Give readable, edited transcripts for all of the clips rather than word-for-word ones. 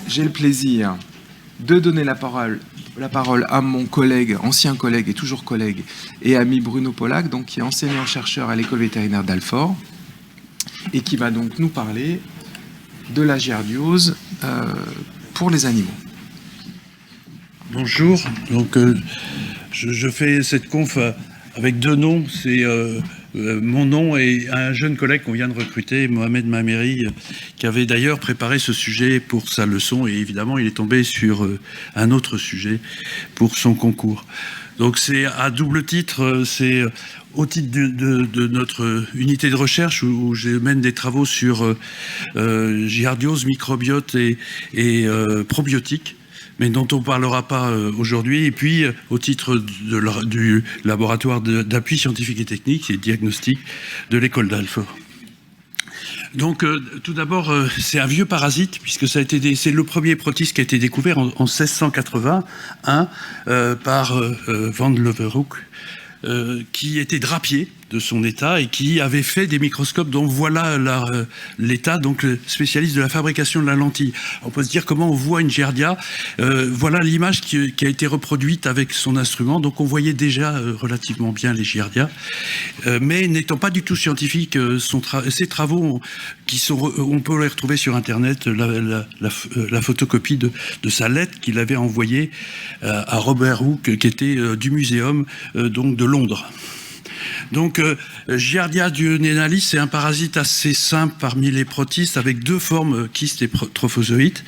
J'ai le plaisir de donner la parole à mon collègue, ancien collègue et toujours collègue et ami Bruno Pollack, donc qui est enseignant-chercheur à l'école vétérinaire d'Alfort et qui va donc nous parler de la giardiose pour les animaux. Bonjour, donc je fais cette conf avec deux noms, c'est mon nom et un jeune collègue qu'on vient de recruter, Mohamed Mameri, qui avait d'ailleurs préparé ce sujet pour sa leçon, et évidemment il est tombé sur un autre sujet pour son concours. Donc c'est à double titre, c'est au titre de notre unité de recherche où je mène des travaux sur giardiose, microbiote et probiotiques, mais dont on ne parlera pas aujourd'hui, et puis au titre du laboratoire d'appui scientifique et technique et diagnostic de l'école d'Alfort. Donc tout d'abord, c'est un vieux parasite, puisque c'est le premier protiste qui a été découvert en 1681 par Van Leeuwenhoek, qui était drapier de son état et qui avait fait des microscopes dont voilà l'état, donc spécialiste de la fabrication de la lentille. On peut se dire comment on voit une giardia. Voilà l'image qui a été reproduite avec son instrument, donc on voyait déjà relativement bien les giardias. Mais n'étant pas du tout scientifique, ses travaux, on peut les retrouver sur Internet, la photocopie de sa lettre qu'il avait envoyée à Robert Hooke, qui était du muséum donc de Londres. Donc, Giardia duodenalis, c'est un parasite assez simple parmi les protistes, avec deux formes, kyste et trophozoïte.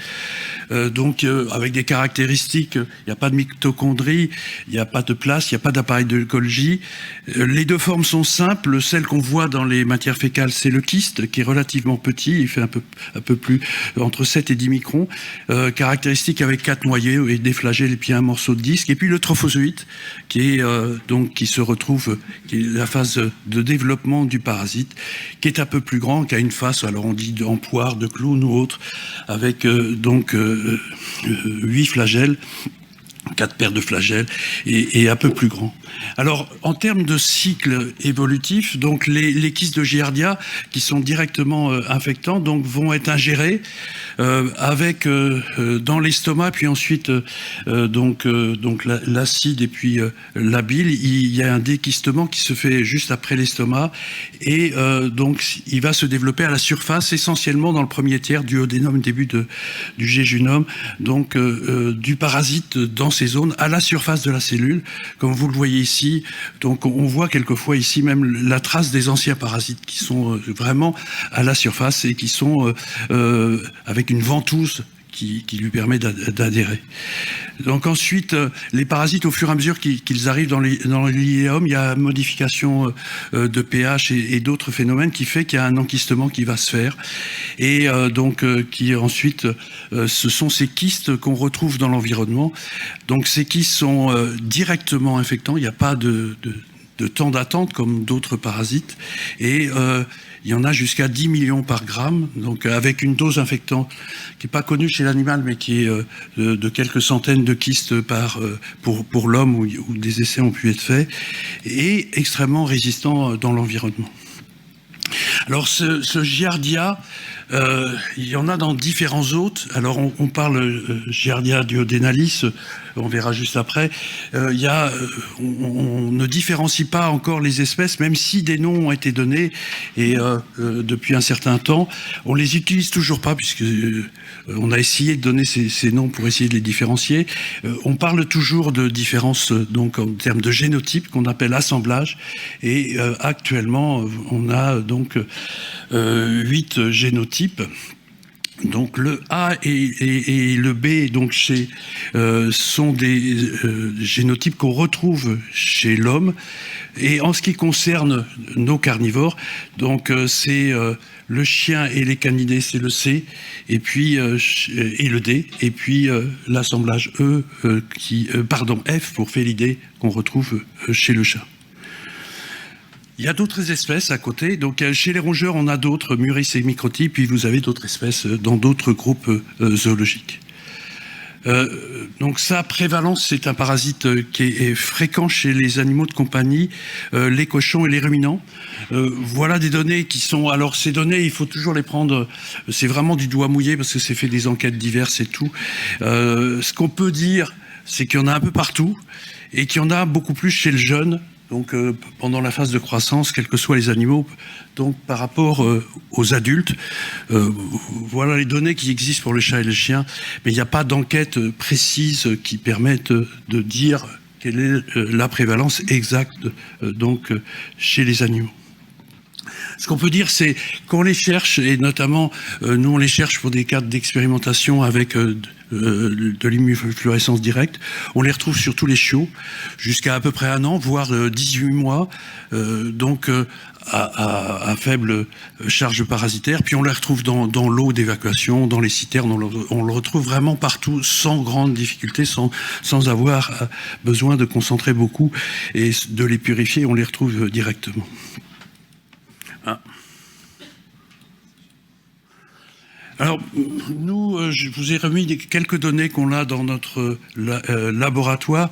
Avec des caractéristiques, il n'y a pas de mitochondrie, il n'y a pas de place, il n'y a pas d'appareil de Golgi. Les deux formes sont simples. Celle qu'on voit dans les matières fécales, c'est le kyste, qui est relativement petit, il fait un peu plus, entre 7 et 10 microns, caractéristique avec 4 noyaux et des flagelles et puis un morceau de disque. Et puis le trophozoïte, qui se retrouve, qui est la phase de développement du parasite, qui est un peu plus grand, qui a une face, alors on dit en poire, de clown ou autre, avec 8 flagelles, 4 paires de flagelles et un peu plus grand. Alors, en termes de cycle évolutif, donc les kystes de Giardia qui sont directement infectants, donc vont être ingérés avec dans l'estomac, puis ensuite l'acide et puis la bile. Il y a un dékystement qui se fait juste après l'estomac et donc il va se développer à la surface, essentiellement dans le premier tiers du duodénum, début du jéjunum, donc du parasite dans ces zones à la surface de la cellule, comme vous le voyez ici. Donc on voit quelquefois ici même la trace des anciens parasites qui sont vraiment à la surface et qui sont avec une ventouse qui lui permet d'adhérer. Donc ensuite, les parasites, au fur et à mesure qu'ils arrivent dans l'iléum, il y a une modification de pH et d'autres phénomènes qui fait qu'il y a un enquistement qui va se faire. Et qui ensuite, ce sont ces kystes qu'on retrouve dans l'environnement. Donc ces kystes sont directement infectants, il n'y a pas de temps d'attente comme d'autres parasites. Et il y en a jusqu'à 10 millions par gramme, donc avec une dose infectante qui n'est pas connue chez l'animal, mais qui est de quelques centaines de kystes pour l'homme, où des essais ont pu être faits, et extrêmement résistant dans l'environnement. Alors ce Giardia, il y en a dans différents hôtes. Alors on parle Giardia duodenalis, on verra juste après. On ne différencie pas encore les espèces, même si des noms ont été donnés et depuis un certain temps, on les utilise toujours pas, puisque on a essayé de donner ces noms pour essayer de les différencier. On parle toujours de différence donc en termes de génotype qu'on appelle assemblage, et actuellement on a donc 8 génotypes. Donc le A et le B donc sont des génotypes qu'on retrouve chez l'homme. Et en ce qui concerne nos carnivores, donc c'est le chien et les canidés, c'est le C, et puis et le D, et puis l'assemblage F pour félidés qu'on retrouve chez le chat. Il y a d'autres espèces à côté. Donc, chez les rongeurs, on a d'autres, Muris et Microtis, puis vous avez d'autres espèces dans d'autres groupes zoologiques. Donc sa prévalence, c'est un parasite qui est fréquent chez les animaux de compagnie, les cochons et les ruminants. Voilà des données qui sont... Alors ces données, il faut toujours les prendre, c'est vraiment du doigt mouillé parce que c'est fait des enquêtes diverses et tout. Ce qu'on peut dire, c'est qu'il y en a un peu partout et qu'il y en a beaucoup plus chez le jeune. Donc pendant la phase de croissance, quels que soient les animaux, donc par rapport aux adultes, voilà les données qui existent pour le chat et le chien, mais il n'y a pas d'enquête précise qui permette de dire quelle est la prévalence exacte donc chez les animaux. Ce qu'on peut dire, c'est qu'on les cherche, et notamment, nous on les cherche pour des cadres d'expérimentation avec de l'immunofluorescence directe. On les retrouve sur tous les chiots, jusqu'à peu près 1 an, voire 18 mois, donc à faible charge parasitaire. Puis on les retrouve dans l'eau d'évacuation, dans les citernes, on le retrouve vraiment partout, sans grande difficulté, sans avoir besoin de concentrer beaucoup et de les purifier, on les retrouve directement. Ah. Alors, nous, je vous ai remis quelques données qu'on a dans notre laboratoire.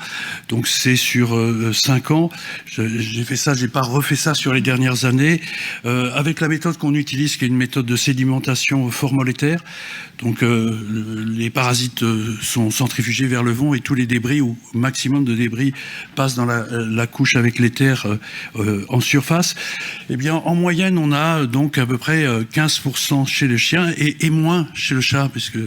Donc, c'est sur 5 ans. J'ai fait ça, j'ai pas refait ça sur les dernières années. Avec la méthode qu'on utilise, qui est une méthode de sédimentation formolétaire. Donc, les parasites sont centrifugés vers le vent et tous les débris, ou maximum de débris, passent dans la couche avec l'éther en surface. Eh bien, en moyenne, on a donc à peu près 15% chez le chien et moins chez le chat, puisque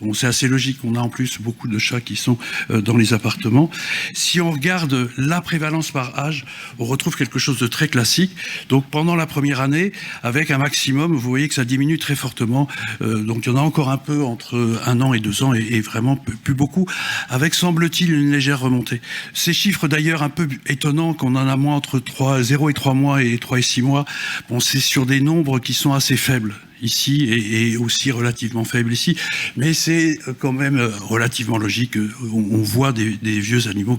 bon, c'est assez logique, on a en plus beaucoup de chats qui sont dans les appartements. Si on regarde la prévalence par âge, on retrouve quelque chose de très classique. Donc pendant la première année, avec un maximum, vous voyez que ça diminue très fortement. Donc il y en a encore un peu entre 1 an et 2 ans, et vraiment plus beaucoup, avec, semble-t-il, une légère remontée. Ces chiffres d'ailleurs un peu étonnants, qu'on en a moins entre 0 et 3 mois et 3 et 6 mois, bon, c'est sur des nombres qui sont assez faibles ici et aussi relativement faible ici, mais c'est quand même relativement logique. On voit des vieux animaux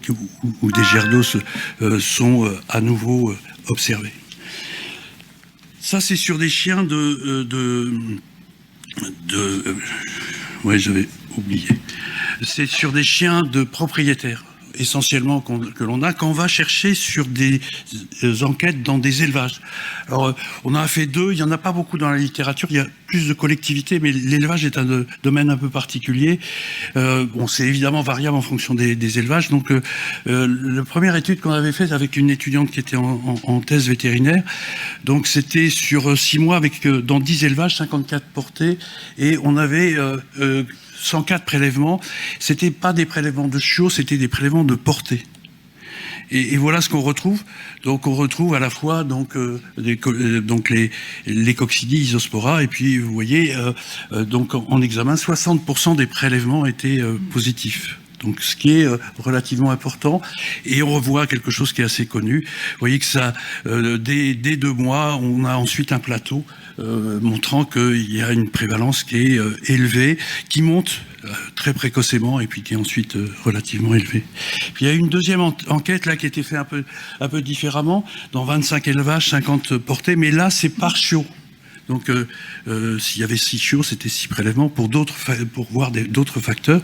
où des jets d'eau sont à nouveau observés. Ça, c'est sur des chiens ouais, j'avais oublié. C'est sur des chiens de propriétaires, essentiellement, que l'on a, quand on va chercher sur des enquêtes dans des élevages. Alors, on en a fait 2, il n'y en a pas beaucoup dans la littérature, il y a plus de collectivité, mais l'élevage est un domaine un peu particulier. Bon, c'est évidemment variable en fonction des élevages. Donc, la première étude qu'on avait faite avec une étudiante qui était en thèse vétérinaire, donc c'était sur 6 mois, dans 10 élevages, 54 portées, et on avait 104 prélèvements. C'était pas des prélèvements de chiots, c'était des prélèvements de portée. Et voilà ce qu'on retrouve. Donc on retrouve à la fois donc les coccidies, isospora, et puis vous voyez donc en examen 60% des prélèvements étaient positifs. Donc, ce qui est relativement important, et on revoit quelque chose qui est assez connu. Vous voyez que ça, dès 2 mois, on a ensuite un plateau montrant qu'il y a une prévalence qui est élevée, qui monte très précocement et puis qui est ensuite relativement élevée. Puis il y a une deuxième enquête là qui a été faite un peu différemment, dans 25 élevages, 50 portées, mais là c'est par chiot. Donc, s'il y avait 6 chiots, c'était 6 prélèvements pour voir d'autres facteurs.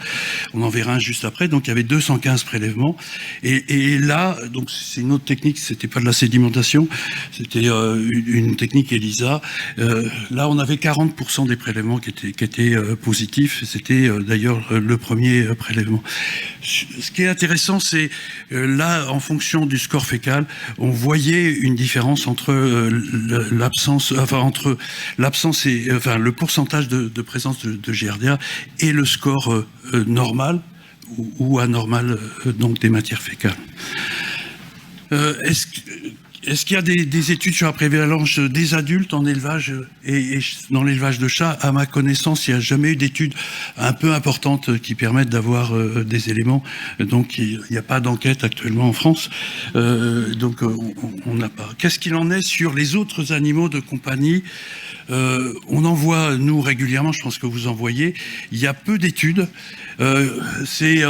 On en verra un juste après. Donc, il y avait 215 prélèvements. Et là, donc, c'est une autre technique. C'était pas de la sédimentation. C'était une technique ELISA. Là, on avait 40% des prélèvements qui étaient positifs. C'était d'ailleurs le premier prélèvement. Ce qui est intéressant, c'est là, en fonction du score fécal, on voyait une différence entre l'absence et le pourcentage de présence de Giardia et le score normal ou anormal donc des matières fécales. Est-ce qu'il y a des études sur la prévalence des adultes en élevage et dans l'élevage de chats? À ma connaissance, il n'y a jamais eu d'études un peu importantes qui permettent d'avoir des éléments. Donc, il n'y a pas d'enquête actuellement en France. Donc, on n'a pas. Qu'est-ce qu'il en est sur les autres animaux de compagnie? On en voit, nous, régulièrement, je pense que vous en voyez. Il y a peu d'études. C'est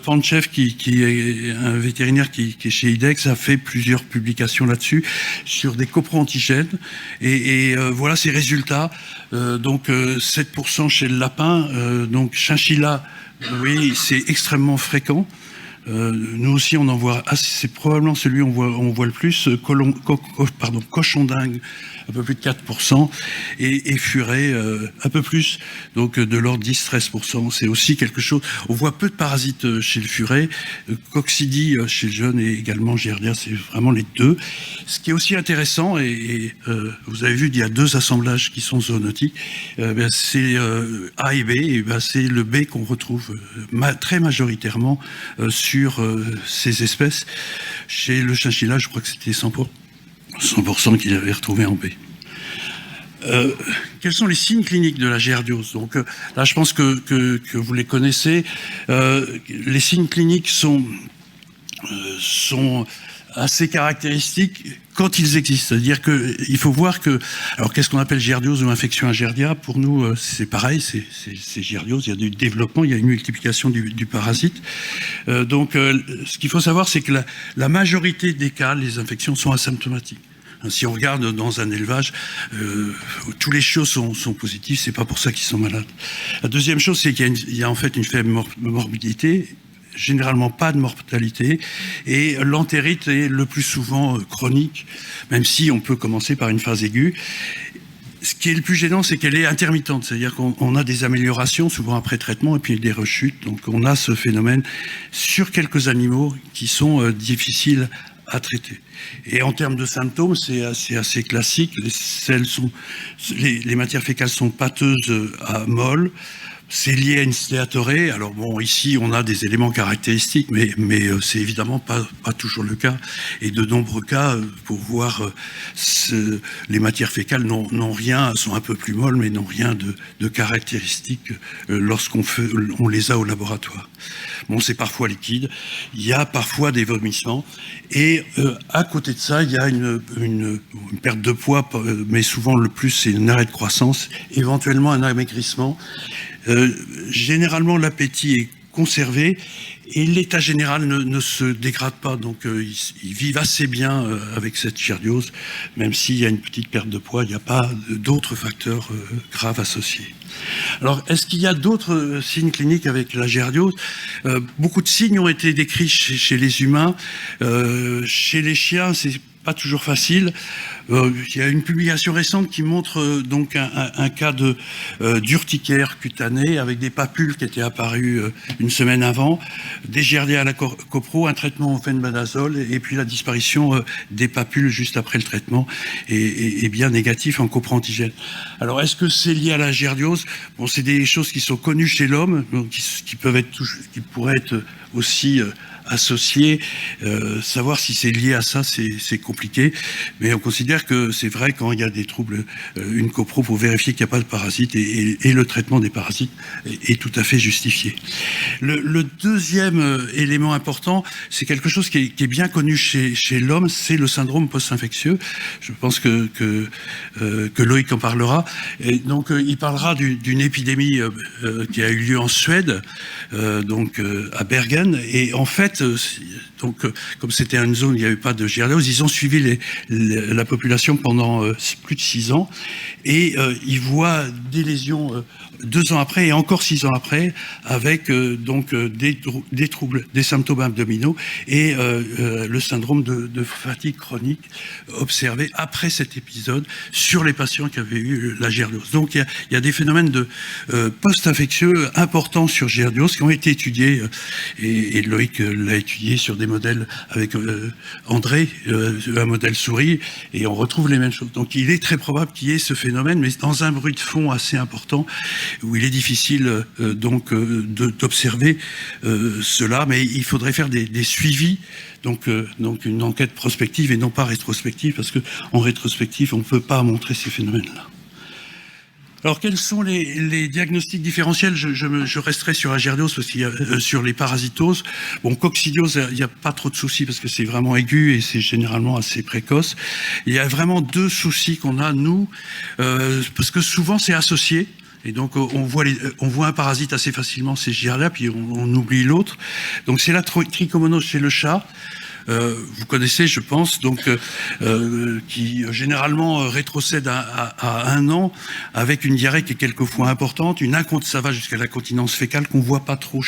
Panchev, qui est un vétérinaire qui est chez IDEX, a fait plusieurs publications là-dessus, sur des copro-antigènes. Et voilà ces résultats. Donc 7% chez le lapin, donc chinchilla, oui, c'est extrêmement fréquent. Nous aussi, on en voit assez, c'est probablement celui on voit le plus, cochon dingue, un peu plus de 4%, et furet, un peu plus, donc de l'ordre 10-13%. C'est aussi quelque chose, on voit peu de parasites chez le furet, coccidie chez le jeune et également giardia, c'est vraiment les deux. Ce qui est aussi intéressant, vous avez vu, il y a 2 assemblages qui sont zoonotiques, c'est A et B, et c'est le B qu'on retrouve très majoritairement sur ces espèces. Chez le chinchilla, je crois que c'était 100% qu'il avait retrouvé en B. Quels sont les signes cliniques de la giardiose? Donc là, je pense que vous les connaissez. Les signes cliniques sont assez caractéristiques quand ils existent. C'est-à-dire qu'il faut voir que... Alors, qu'est-ce qu'on appelle giardiose ou infection à giardia? Pour nous, c'est pareil, c'est giardiose. Il y a du développement, il y a une multiplication du parasite. Donc, ce qu'il faut savoir, c'est que la majorité des cas, les infections sont asymptomatiques. Si on regarde dans un élevage, tous les chiots sont positifs, c'est pas pour ça qu'ils sont malades. La deuxième chose, c'est qu'il y a en fait une faible morbidité, généralement pas de mortalité, et l'entérite est le plus souvent chronique, même si on peut commencer par une phase aiguë. Ce qui est le plus gênant, c'est qu'elle est intermittente, c'est-à-dire qu'on a des améliorations souvent après traitement et puis des rechutes. Donc on a ce phénomène sur quelques animaux qui sont difficiles à traiter. Et en termes de symptômes, c'est assez classique. Les matières fécales sont pâteuses à molles. C'est lié à une stéatorée. Alors bon, ici, on a des éléments caractéristiques, mais c'est évidemment pas toujours le cas. Et de nombreux cas, pour voir, les matières fécales n'ont rien, sont un peu plus molles, mais n'ont rien de caractéristique on les a au laboratoire. Bon, c'est parfois liquide. Il y a parfois des vomissements. Et à côté de ça, il y a une perte de poids, mais souvent le plus, c'est un arrêt de croissance, éventuellement un amaigrissement. Généralement, l'appétit est conservé et l'état général ne se dégrade pas. Donc, ils vivent assez bien avec cette giardiose, même s'il y a une petite perte de poids, il n'y a pas d'autres facteurs graves associés. Alors, est-ce qu'il y a d'autres signes cliniques avec la giardiose? Beaucoup de signes ont été décrits chez les humains. Chez les chiens, c'est pas toujours facile. Il y a une publication récente qui montre donc un cas d'urticaire cutanée avec des papules qui étaient apparues une semaine avant, des giardia à la copro, un traitement au fenbendazole et puis la disparition des papules juste après le traitement est bien négatif en copro-antigène. Alors est-ce que c'est lié à la giardiose? Bon, c'est des choses qui sont connues chez l'homme, qui pourraient être aussi associés. Savoir si c'est lié à ça, c'est compliqué, mais on considère que c'est vrai quand il y a des troubles, une copro pour vérifier qu'il n'y a pas de parasites et le traitement des parasites est tout à fait justifié. Le deuxième élément important, c'est quelque chose qui est bien connu chez l'homme, c'est le syndrome post-infectieux. Je pense que Loïc en parlera. Et donc il parlera d'une épidémie qui a eu lieu en Suède, donc à Bergen, et en fait donc, comme c'était une zone où il n'y avait pas de giardiose, ils ont suivi la population pendant plus de 6 ans et ils voient des lésions 2 ans après et encore 6 ans après avec des troubles, des symptômes abdominaux et le syndrome de fatigue chronique observé après cet épisode sur les patients qui avaient eu la giardiose. Donc il y a des phénomènes de post-infectieux importants sur giardiose qui ont été étudiés et Loïc l'a étudié sur des modèles avec André, un modèle souris, et on retrouve les mêmes choses. Donc il est très probable qu'il y ait ce phénomène, mais dans un bruit de fond assez important, où il est difficile d'observer cela, mais il faudrait faire des suivis, donc une enquête prospective et non pas rétrospective, parce qu'en rétrospective, on ne peut pas montrer ces phénomènes-là. Alors, quels sont les diagnostics différentiels? Je resterai sur la giardiose parce qu'il y a sur les parasitoses. Bon, coccidiose, il n'y a pas trop de soucis parce que c'est vraiment aigu et c'est généralement assez précoce. Il y a vraiment 2 soucis qu'on a, nous, parce que souvent c'est associé. Et donc, on voit un parasite assez facilement, c'est giardia, puis on oublie l'autre. Donc, c'est la trichomonose chez le chat. vous connaissez, je pense, donc qui généralement rétrocède à 1 an avec une diarrhée qui est quelquefois importante, ça va jusqu'à l'incontinence fécale qu'on voit pas trop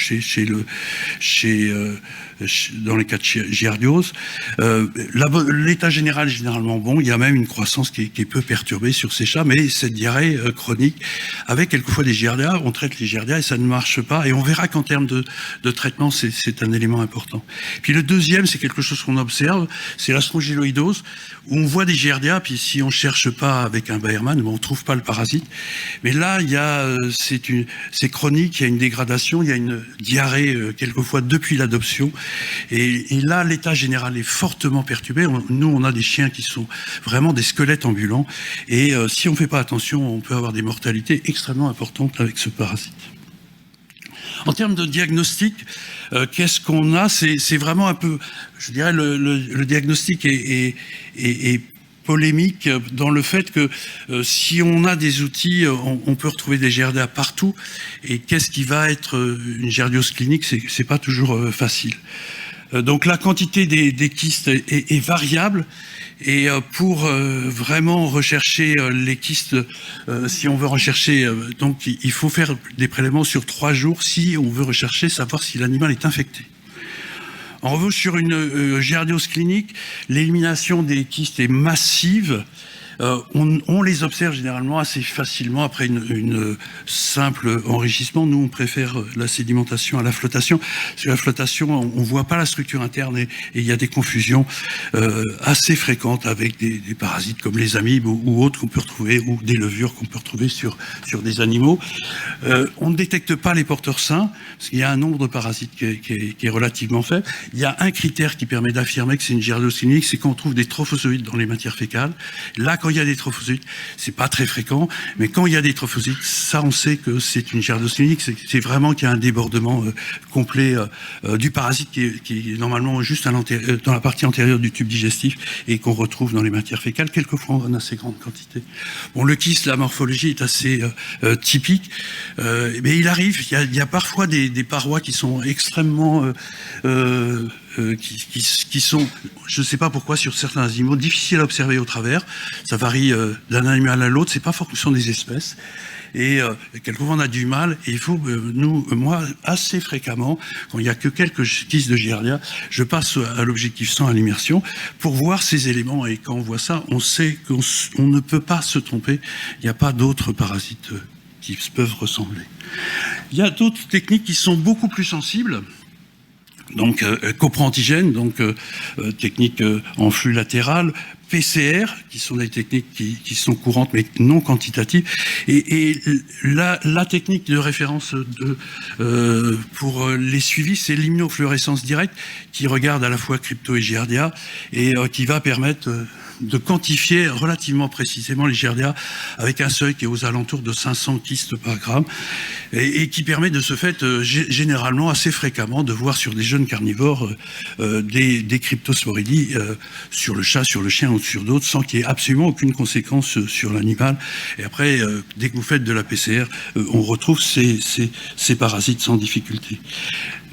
dans les cas de giardiose. L'état général est généralement bon, il y a même une croissance qui est peu perturbée sur ces chats, mais cette diarrhée chronique, avec quelquefois des giardias, on traite les giardias et ça ne marche pas, et on verra qu'en termes de traitement, c'est un élément important. Puis le deuxième, c'est quelque chose qu'on observe, c'est la strongyloïdose, où on voit des giardias, puis si on cherche pas avec un Bayermann, on trouve pas le parasite. Mais là, c'est chronique, il y a une dégradation, il y a une diarrhée quelquefois depuis l'adoption, et là, l'état général est fortement perturbé. Nous, on a des chiens qui sont vraiment des squelettes ambulants, et si on ne fait pas attention, on peut avoir des mortalités extrêmement importantes avec ce parasite. En termes de diagnostic, qu'est-ce qu'on a? C'est vraiment un peu, je dirais, le diagnostic est polémique dans le fait que si on a des outils, on peut retrouver des giardias partout. Et qu'est-ce qui va être une giardiose clinique? C'est pas toujours facile. Donc la quantité des kystes est variable. Et pour vraiment rechercher les kystes, si on veut rechercher, donc il faut faire des prélèvements sur 3 jours si on veut rechercher, savoir si l'animal est infecté. En revanche, sur une giardiose clinique, l'élimination des kystes est massive. On les observe généralement assez facilement après une simple enrichissement. Nous, on préfère la sédimentation à la flottation. Sur la flottation, on voit pas la structure interne et il y a des confusions assez fréquentes avec des parasites comme les amibes ou autres qu'on peut retrouver, ou des levures qu'on peut retrouver sur des animaux. On ne détecte pas les porteurs sains, parce qu'il y a un nombre de parasites qui est relativement faible. Il y a un critère qui permet d'affirmer que c'est une giardiose clinique, c'est quand on trouve des trophozoïdes dans les matières fécales. Là, quand il y a des trophozoïdes, c'est pas très fréquent, mais quand il y a des trophozoïdes, ça on sait que c'est une giardiose clinique, c'est vraiment qu'il y a un débordement complet du parasite qui est normalement juste dans la partie antérieure du tube digestif et qu'on retrouve dans les matières fécales, quelquefois en assez grande quantité. Bon, le kyste, la morphologie est assez typique, mais il arrive, il y a parfois des parois qui sont extrêmement qui sont, je ne sais pas pourquoi, sur certains animaux, difficiles à observer au travers. Ça varie d'un animal à l'autre, c'est pas fonction des espèces. Et quelquefois on a du mal, et il faut, moi, assez fréquemment, quand il n'y a que quelques kystes de giardia, je passe à l'objectif 100 à l'immersion pour voir ces éléments, et quand on voit ça, on sait qu'on ne peut pas se tromper, il n'y a pas d'autres parasites qui peuvent ressembler. Il y a d'autres techniques qui sont beaucoup plus sensibles. Donc copro-antigène, donc technique en flux latéral, PCR, qui sont des techniques qui sont courantes mais non quantitatives, et la technique de référence pour les suivis, c'est l'immunofluorescence directe, qui regarde à la fois crypto et giardia, et qui va permettre de quantifier relativement précisément les giardia avec un seuil qui est aux alentours de 500 kystes par gramme, et qui permet de ce fait généralement assez fréquemment de voir sur des jeunes carnivores des cryptosporidies sur le chat, sur le chien ou sur d'autres, sans qu'il y ait absolument aucune conséquence sur l'animal. Et après, dès que vous faites de la PCR, on retrouve ces parasites sans difficulté.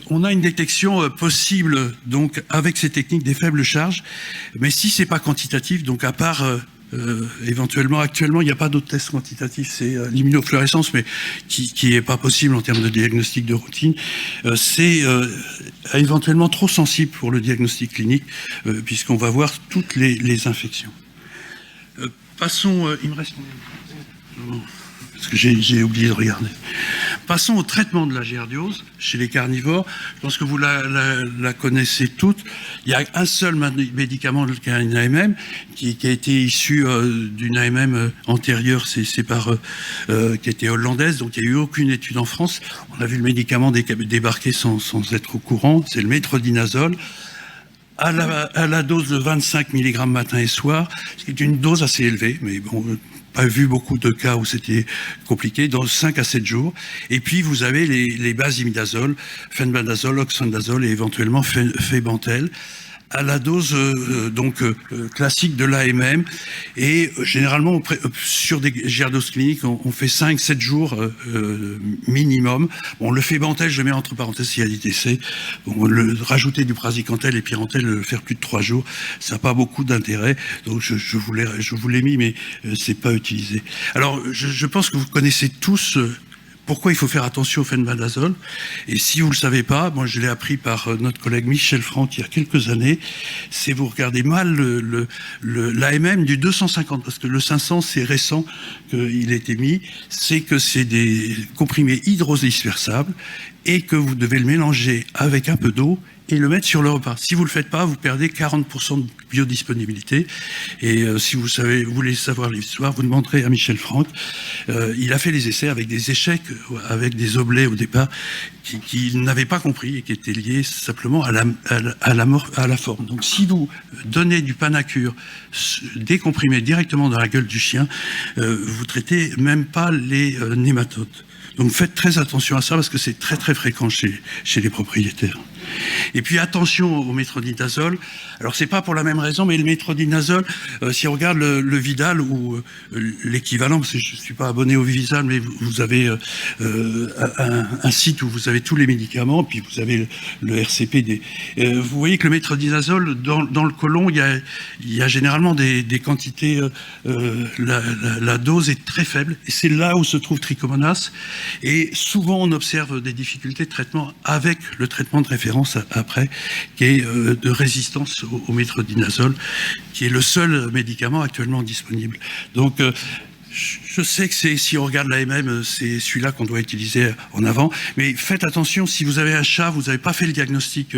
On a une détection possible donc avec ces techniques des faibles charges, mais si c'est pas quantitatif, donc à part éventuellement, actuellement, il n'y a pas d'autres tests quantitatifs, c'est l'immunofluorescence, mais qui est pas possible en termes de diagnostic de routine. C'est éventuellement trop sensible pour le diagnostic clinique, puisqu'on va voir toutes les infections. Passons, il me reste combien ? Parce que j'ai oublié de regarder. Passons au traitement de la giardiose chez les carnivores. Je pense que vous la connaissez toutes. Il y a un seul médicament, qui est une AMM, qui a été issu d'une AMM antérieure, qui était hollandaise, donc il n'y a eu aucune étude en France. On a vu le médicament débarquer sans être au courant, c'est le métronidazole. À la dose de 25 mg matin et soir, ce qui est une dose assez élevée, mais bon, pas vu beaucoup de cas où c'était compliqué, dans 5 à 7 jours. Et puis vous avez les bases imidazole, fenbendazole, oxandazole et éventuellement fébantel, à la dose classique de l'AMM. Et généralement, sur des gyardoses cliniques, on fait 5-7 jours minimum. Bon, le Fébantel, je mets entre parenthèses s'il y a des décès. Bon, rajouter du praziquantel et pyrantel, faire plus de 3 jours, ça n'a pas beaucoup d'intérêt. Donc je vous l'ai mis, mais c'est pas utilisé. Alors, je pense que vous connaissez tous pourquoi il faut faire attention au fenbendazole. Et si vous ne le savez pas, moi je l'ai appris par notre collègue Michel Franck il y a quelques années, c'est vous regardez mal l'AMM du 250, parce que le 500 c'est récent qu'il a été mis, c'est que c'est des comprimés hydrodispersables et que vous devez le mélanger avec un peu d'eau et le mettre sur le repas. Si vous ne le faites pas, vous perdez 40% de biodisponibilité. Et si vous voulez savoir l'histoire, vous demanderez à Michel Franck. Il a fait des essais avec des échecs, avec des oblets au départ, qui n'avaient pas compris et qui étaient liés simplement à la forme. Donc si vous donnez du Panacur décomprimé directement dans la gueule du chien, vous traitez même pas les nématodes. Donc faites très attention à ça parce que c'est très très fréquent chez les propriétaires. Et puis attention au métronidazole. Alors c'est pas pour la même raison, mais le métronidazole, si on regarde le Vidal ou l'équivalent, parce que je suis pas abonné au Vidal, mais vous avez un site où vous avez tous les médicaments, puis vous avez le RCP. Vous voyez que le métronidazole dans le côlon, il y a généralement des quantités. La dose est très faible, et c'est là où se trouve Trichomonas. Et souvent on observe des difficultés de traitement avec le traitement de référence après, qui est de résistance au métronidazole, qui est le seul médicament actuellement disponible. Donc, je sais que si on regarde l'AMM, c'est celui-là qu'on doit utiliser en avant, mais faites attention, si vous avez un chat, vous n'avez pas fait le diagnostic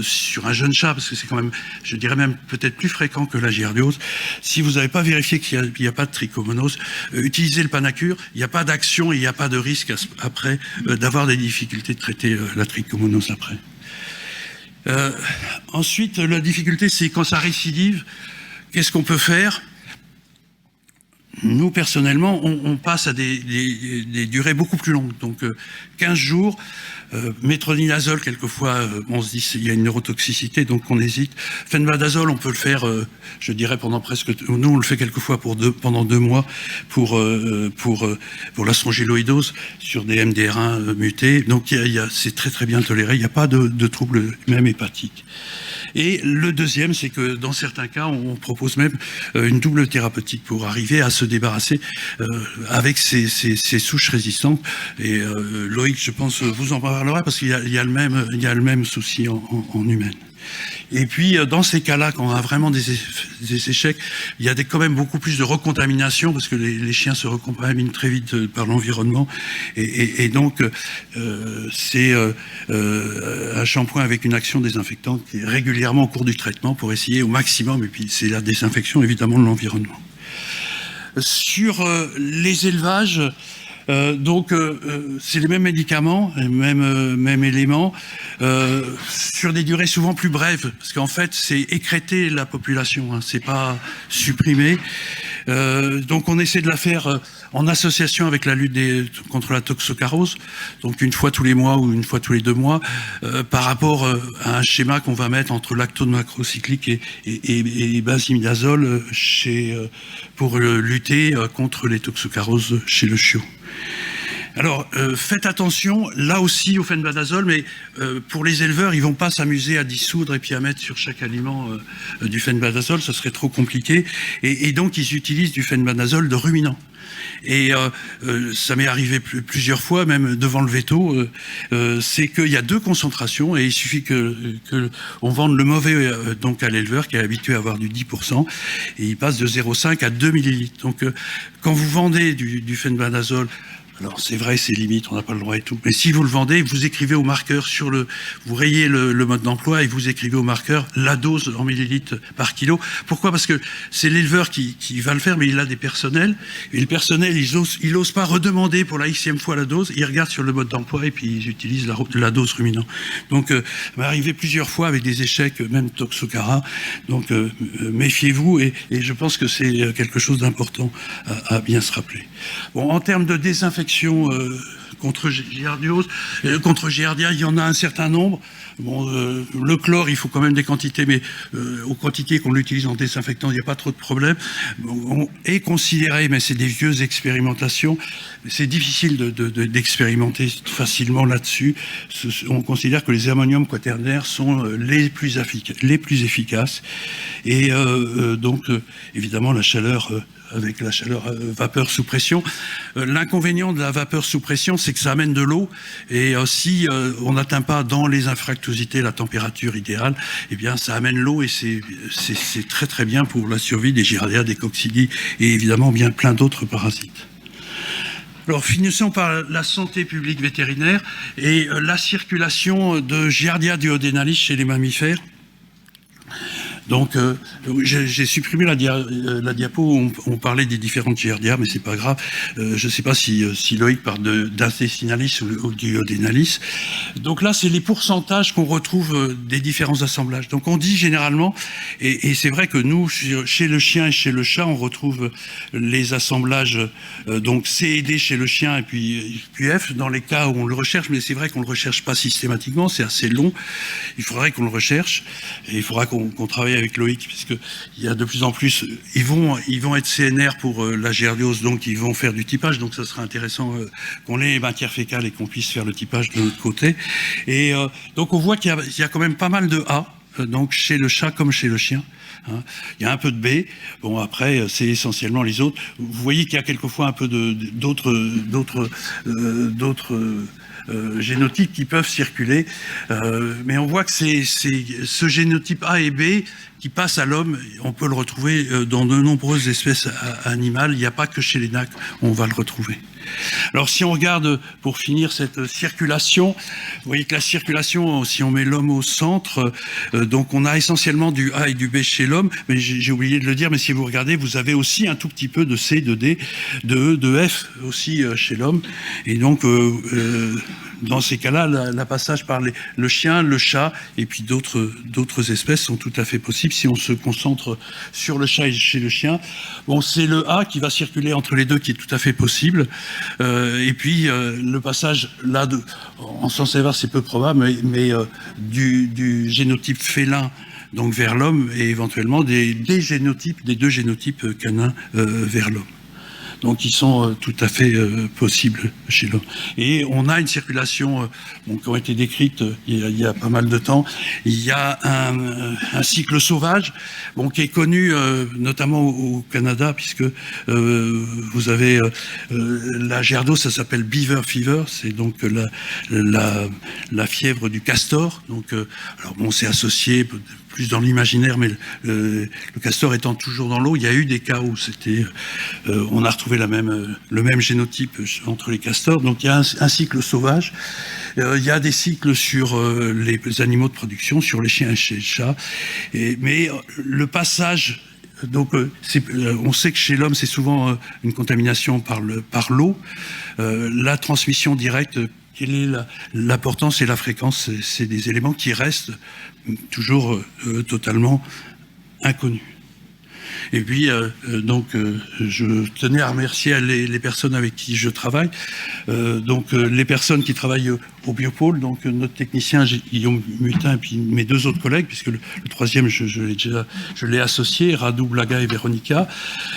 sur un jeune chat, parce que c'est quand même, je dirais même peut-être plus fréquent que la giardiose, si vous n'avez pas vérifié qu'il n'y a pas de trichomonose, utilisez le Panacur, il n'y a pas d'action et il n'y a pas de risque après d'avoir des difficultés de traiter la trichomonose après. Ensuite, la difficulté, c'est quand ça récidive, qu'est-ce qu'on peut faire ? Nous, personnellement, on passe à des durées beaucoup plus longues. Donc, 15 jours, métronidazole, quelquefois, on se dit qu'il y a une neurotoxicité, donc on hésite. Fenbendazole, on peut le faire, je dirais, pendant presque... Nous, on le fait quelquefois pendant 2 mois pour la strongyloïdose sur des MDR1 mutés. Donc, c'est très, très bien toléré. Il n'y a pas de troubles, même hépatiques. Et le deuxième, c'est que dans certains cas, on propose même une double thérapeutique pour arriver à se débarrasser avec ces souches résistantes. Et Loïc, je pense, vous en parlera parce qu'il y a le même souci en humaine. Et puis, dans ces cas-là, quand on a vraiment des échecs, il y a quand même beaucoup plus de recontamination parce que les chiens se recontaminent très vite par l'environnement. Et donc, c'est un shampoing avec une action désinfectante qui est régulièrement au cours du traitement pour essayer au maximum. Et puis, c'est la désinfection, évidemment, de l'environnement. Sur les élevages... c'est les mêmes médicaments, même éléments, sur des durées souvent plus brèves, parce qu'en fait, c'est écrêter la population, hein, c'est pas supprimer. Donc, on essaie de la faire en association avec la lutte contre la toxocarose, donc une fois tous les mois ou une fois tous les 2 mois, par rapport à un schéma qu'on va mettre entre lactone macrocyclique et benzimidazole pour lutter contre les toxocaroses chez le chiot. Alors, faites attention, là aussi, au fenbendazole, mais pour les éleveurs, ils vont pas s'amuser à dissoudre et puis à mettre sur chaque aliment du fenbendazole, ce serait trop compliqué. Et donc, ils utilisent du fenbendazole de ruminant. Et ça m'est arrivé plusieurs fois, même devant le veto, c'est qu'il y a 2 concentrations et il suffit que on vende le mauvais donc à l'éleveur qui est habitué à avoir du 10% et il passe de 0,5 à 2 millilitres. Donc, quand vous vendez du fenbendazole, alors c'est vrai, c'est limite, on n'a pas le droit et tout. Mais si vous le vendez, vous écrivez au marqueur vous rayez le mode d'emploi et vous écrivez au marqueur la dose en millilitres par kilo. Pourquoi ? Parce que c'est l'éleveur qui va le faire, mais il a des personnels. Et le personnel, il ose pas redemander pour la xème fois la dose. Il regarde sur le mode d'emploi et puis ils utilisent la dose ruminant. Donc, ça m'est arrivé plusieurs fois avec des échecs, même toxocara. Donc, méfiez-vous et je pense que c'est quelque chose d'important à bien se rappeler. Bon, en termes de désinfection, contre giardiose, contre giardia, il y en a un certain nombre. Bon, le chlore, il faut quand même des quantités, mais aux quantités qu'on l'utilise en désinfectant, il n'y a pas trop de problème. On est considéré, mais c'est des vieuses expérimentations, c'est difficile d'expérimenter facilement là-dessus. On considère que les ammoniums quaternaires sont les plus efficaces. Et donc, évidemment, la chaleur... avec la chaleur vapeur sous pression. L'inconvénient de la vapeur sous pression, c'est que ça amène de l'eau, et si on n'atteint pas dans les infractuosités la température idéale, eh bien ça amène l'eau, et c'est très très bien pour la survie des giardia, des coccidies, et évidemment bien plein d'autres parasites. Alors finissons par la santé publique vétérinaire et la circulation de Giardia duodenalis chez les mammifères. Donc, j'ai supprimé la diapo où on parlait des différentes giardia, mais c'est pas grave. Je ne sais pas si Loïc parle d'intestinalis ou duodenalis. Donc là, c'est les pourcentages qu'on retrouve des différents assemblages. Donc on dit généralement, et c'est vrai que nous, chez le chien et chez le chat, on retrouve les assemblages, donc C et D chez le chien, et puis F dans les cas où on le recherche, mais c'est vrai qu'on ne le recherche pas systématiquement, c'est assez long. Il faudrait qu'on le recherche, et il faudra qu'on travaille avec Loïc, puisqu'il y a de plus en plus, ils vont être CNR pour la giardiose, donc ils vont faire du typage, donc ça sera intéressant qu'on ait les matières fécales et qu'on puisse faire le typage de l'autre côté. Et donc on voit qu'il y a quand même pas mal de A, donc chez le chat comme chez le chien. Hein. Il y a un peu de B. Bon, après, c'est essentiellement les autres. Vous voyez qu'il y a quelquefois un peu d'autres génotypes qui peuvent circuler, mais on voit que c'est ce génotype A et B qui passe à l'homme. On peut le retrouver dans de nombreuses espèces animales. Il n'y a pas que chez les nacs, on va le retrouver. Alors si on regarde, pour finir, cette circulation, vous voyez que la circulation, si on met l'homme au centre, donc on a essentiellement du A et du B chez l'homme, mais j'ai oublié de le dire, mais si vous regardez, vous avez aussi un tout petit peu de C, de D, de E, de F aussi chez l'homme. Et donc, dans ces cas-là, la passage par le chien, le chat et puis d'autres espèces sont tout à fait possibles si on se concentre sur le chat et chez le chien. Bon, c'est le A qui va circuler entre les deux qui est tout à fait possible. Et puis le passage là, en sens inverse, c'est peu probable, mais du génotype félin donc vers l'homme et éventuellement des deux génotypes canins vers l'homme. Donc ils sont tout à fait possibles chez l'homme. Et on a une circulation qui ont été décrites il y a pas mal de temps. Il y a un cycle sauvage qui est connu notamment au Canada, puisque vous avez la giardiose, ça s'appelle beaver fever, c'est donc la fièvre du castor. Donc, alors bon, c'est associé plus dans l'imaginaire, mais le castor étant toujours dans l'eau, il y a eu des cas où on a retrouvé le même génotype entre les castors. Donc il y a un cycle sauvage. Il y a des cycles sur les animaux de production, sur les chiens et chez les chats. Mais le passage, donc on sait que chez l'homme, c'est souvent une contamination par l'eau. La transmission directe, quelle est l'importance et la fréquence? C'est des éléments qui restent toujours totalement inconnus. Et puis, je tenais à remercier les personnes avec qui je travaille. Les personnes qui travaillent au Biopôle, donc notre technicien Guillaume Mutin et puis mes deux autres collègues, puisque le troisième, je l'ai associé, Radou Blaga et Véronica,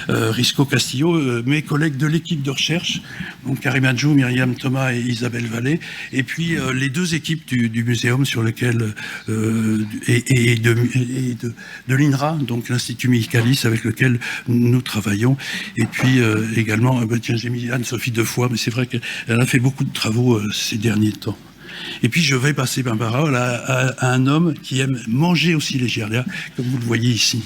Risco Castillo, mes collègues de l'équipe de recherche, donc Karim Adjou, Myriam Thomas et Isabelle Vallée, et puis les deux équipes du muséum sur lesquelles et de l'INRA, donc l'Institut Michaelis, avec lequel nous travaillons, et puis également, j'ai mis Anne-Sophie deux fois, mais c'est vrai qu'elle a fait beaucoup de travaux ces derniers temps. Et puis je vais passer ma parole à un homme qui aime manger aussi les giardia, comme vous le voyez ici.